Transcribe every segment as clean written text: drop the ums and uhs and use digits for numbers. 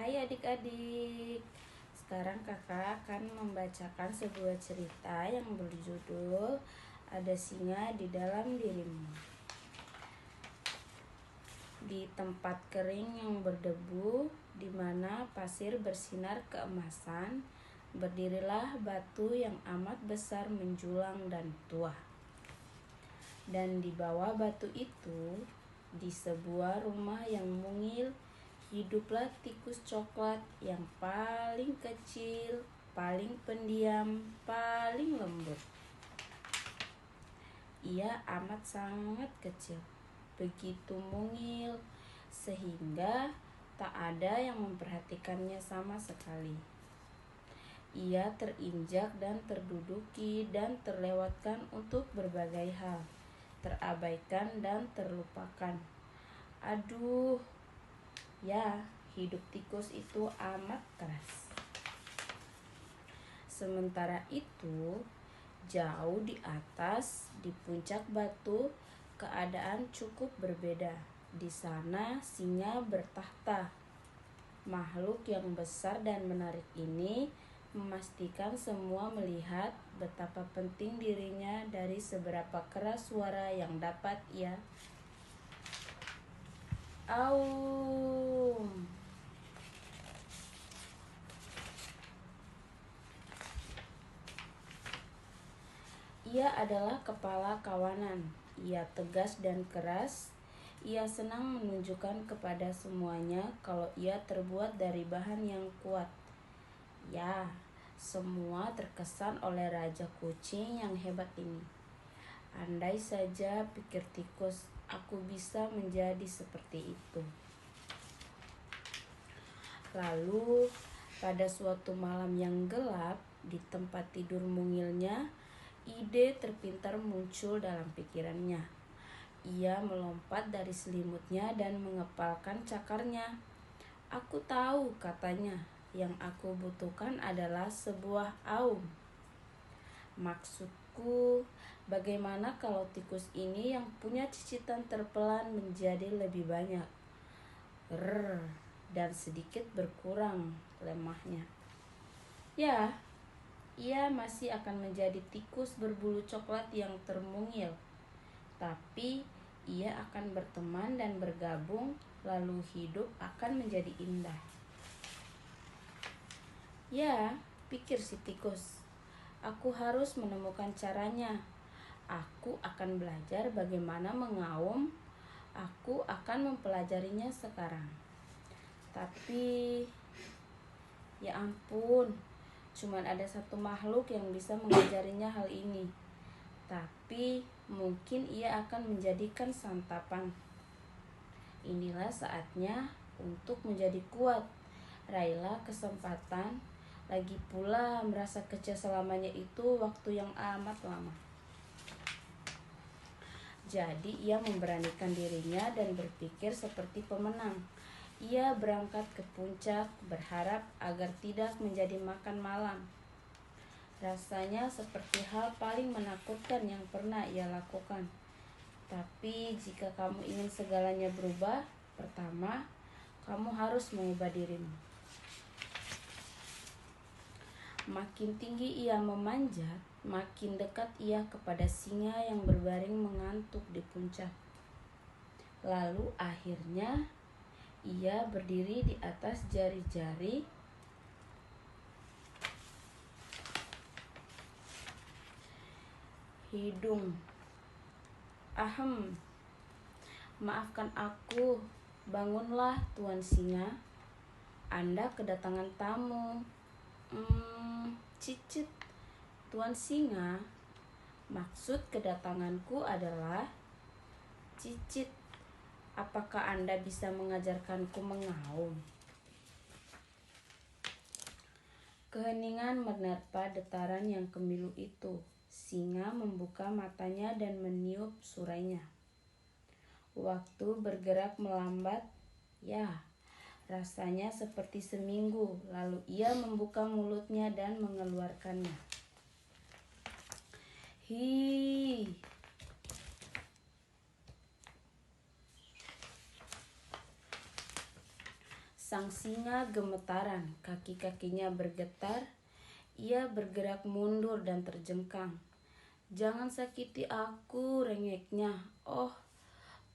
Hai adik-adik, sekarang kakak akan membacakan sebuah cerita yang berjudul Ada Singa di Dalam Dirimu. Di tempat kering yang berdebu, di mana pasir bersinar keemasan, berdirilah batu yang amat besar menjulang dan tua. Dan di bawah batu itu, di sebuah rumah yang mungil, hiduplah tikus coklat yang paling kecil, paling pendiam, paling lembut. Ia amat sangat kecil, begitu mungil, sehingga tak ada yang memperhatikannya sama sekali. Ia terinjak dan terduduki dan terlewatkan untuk berbagai hal, terabaikan dan terlupakan. Aduh, ya, hidup tikus itu amat keras. Sementara itu, jauh di atas, di puncak batu, keadaan cukup berbeda. Di sana singa bertahta. Makhluk yang besar dan menarik ini memastikan semua melihat betapa penting dirinya dari seberapa keras suara yang dapat ia Aum. Ia adalah kepala kawanan. Ia tegas dan keras. Ia senang menunjukkan kepada semuanya kalau ia terbuat dari bahan yang kuat. Ya, semua terkesan oleh raja kucing yang hebat ini. Andai saja, pikir tikus, aku bisa menjadi seperti itu. Lalu, pada suatu malam yang gelap, di tempat tidur mungilnya, ide terpintar muncul dalam pikirannya. Ia melompat dari selimutnya dan mengepalkan cakarnya. Aku tahu, katanya, yang aku butuhkan adalah sebuah aum. Maksudku, bagaimana kalau tikus ini yang punya cicitan terpelan menjadi lebih banyak? Dan sedikit berkurang lemahnya. Ya, ia masih akan menjadi tikus berbulu coklat yang termungil. Tapi ia akan berteman dan bergabung, lalu hidup akan menjadi indah. Ya, pikir si tikus, aku harus menemukan caranya. Aku akan belajar bagaimana mengaum. Aku akan mempelajarinya sekarang. Tapi, ya ampun, cuman ada satu makhluk yang bisa mengajarinya hal ini. Tapi mungkin ia akan menjadikan santapan. Inilah saatnya untuk menjadi kuat. Raihlah kesempatan. Lagi pula merasa kecil selamanya itu waktu yang amat lama. Jadi ia memberanikan dirinya dan berpikir seperti pemenang. Ia berangkat ke puncak berharap agar tidak menjadi makan malam. Rasanya seperti hal paling menakutkan yang pernah ia lakukan. Tapi jika kamu ingin segalanya berubah, pertama, kamu harus mengubah dirimu. Makin tinggi ia memanjat, makin dekat ia kepada singa yang berbaring mengantuk di puncak. Lalu akhirnya ia berdiri di atas jari-jari hidung. Ahem, maafkan aku, bangunlah Tuan Singa. Anda kedatangan tamu. Cicit, Tuan Singa, maksud kedatanganku adalah Cicit. Apakah Anda bisa mengajarkanku mengaum? Keheningan menerpa dataran yang kemilu itu. Singa membuka matanya dan meniup surainya. Waktu bergerak melambat. Ya, rasanya seperti seminggu. Lalu ia membuka mulutnya dan mengeluarkannya. Hi. Sang singa gemetaran, kaki-kakinya bergetar. Ia bergerak mundur dan terjengkang. "Jangan sakiti aku," rengeknya. "Oh,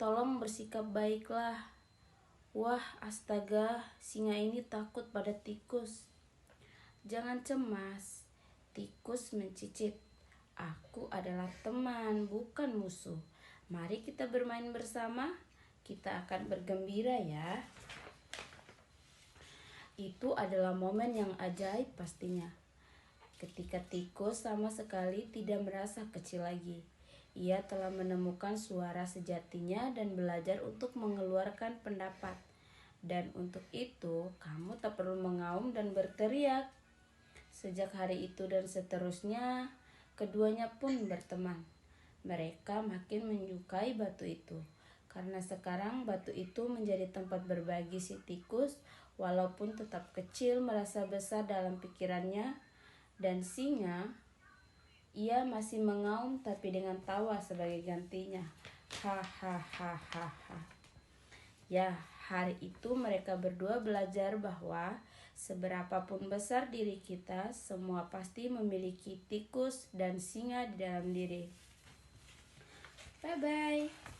tolong bersikap baiklah." Wah, astaga, singa ini takut pada tikus. "Jangan cemas," tikus mencicit. "Aku adalah teman, bukan musuh. Mari kita bermain bersama. Kita akan bergembira ya." Itu adalah momen yang ajaib pastinya. Ketika tikus sama sekali tidak merasa kecil lagi. Ia telah menemukan suara sejatinya dan belajar untuk mengeluarkan pendapat. Dan untuk itu, kamu tak perlu mengaum dan berteriak. Sejak hari itu dan seterusnya, keduanya pun berteman. Mereka makin menyukai batu itu, karena sekarang batu itu menjadi tempat berbagi si tikus, walaupun tetap kecil merasa besar dalam pikirannya. Dan singa, ia masih mengaum tapi dengan tawa sebagai gantinya. Hahaha. Ya, hari itu mereka berdua belajar bahwa seberapapun besar diri kita, semua pasti memiliki tikus dan singa di dalam diri. Bye-bye.